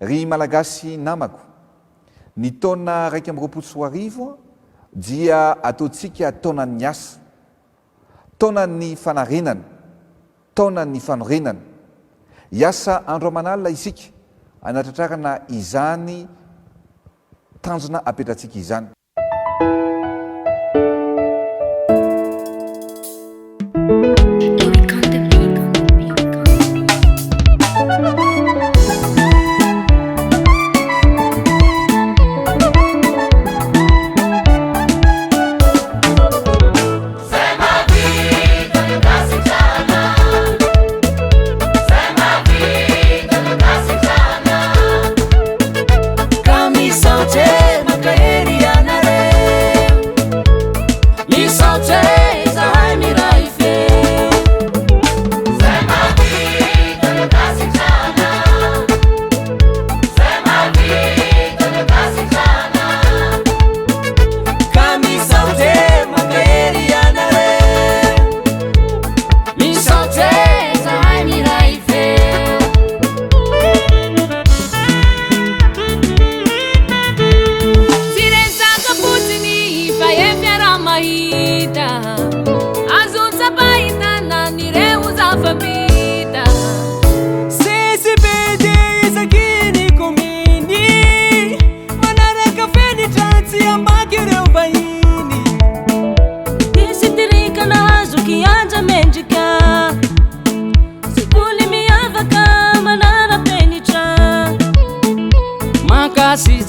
ry malagasy namako ny taona 1 dia ataontsika taonan'ny asa, taonan'ny fanarenana, taonan'ny fanorenana. Iasa andro aman'alina isika anatratrarana izany tanjona apetratsika izany.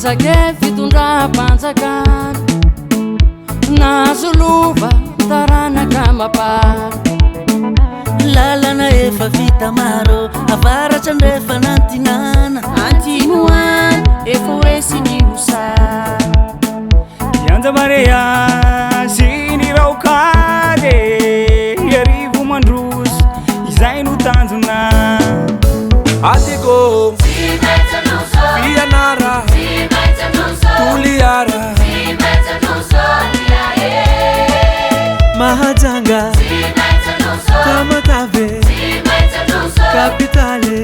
Sake fitundra panzakan nazuluva tarana kamapa lalana efa vita maro avaratra ndrefa nantinana antimuan efa oesiny husa yanja maria siny raokale yarivo mandroso izay no tanjona atiko fianara tuliara mahajanga kamatave kapitale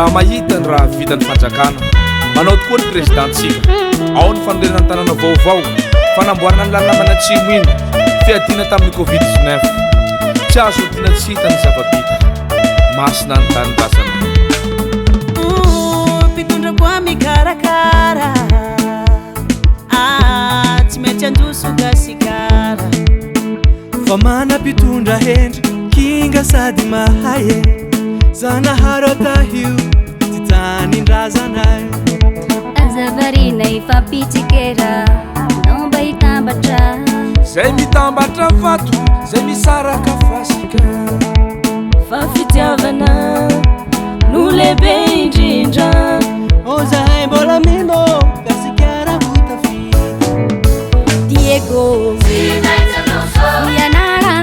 raha mahitany raha vitany fanjakana manao tokoa ny prezidentsika ao ny fanorenana tanàna vaovao fanamboarana ny lalana manatsimo iny fiadiana tamin'ny covid-19 tsy azo tiana tsy hita ny zava-bita masina ny tanindasana mpitondra koa mikarakara tsy maintsy andoso gasikara fa manam-pitondra hendry kinga sady mahaye zanaharo tahio titanindrazanay azavarina ifapitsikera naomba hitambatra zay mitambatra vato zay misaraka fasika fa fitiavana no lehibe indrindra ozahay mbola mino gasikara hotafika Diego Yanara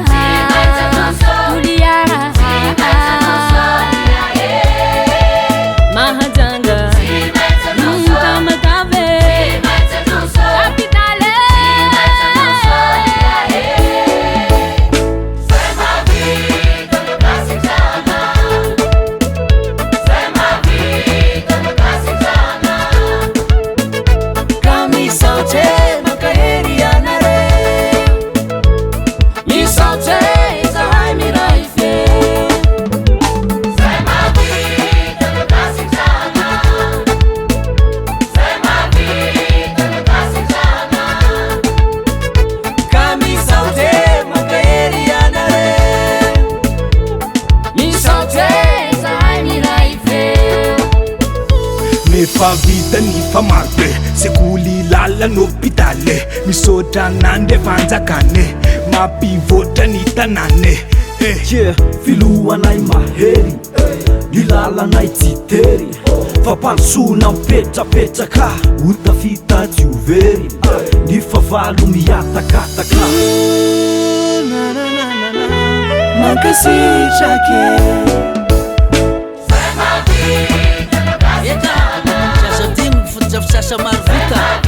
Tuliara mahajanga tamatave Capitale Sema vida no Casijana lalana hôpitaly misaotra nandry fanjakany mampivoatra ny tanàny filohanay mahery ny lalanay tsy tery fampalosona mipetrapetraka hotafita tsy overy ny favalo miatakataka mankasitrake Sasa timu kufuta sasa marufuta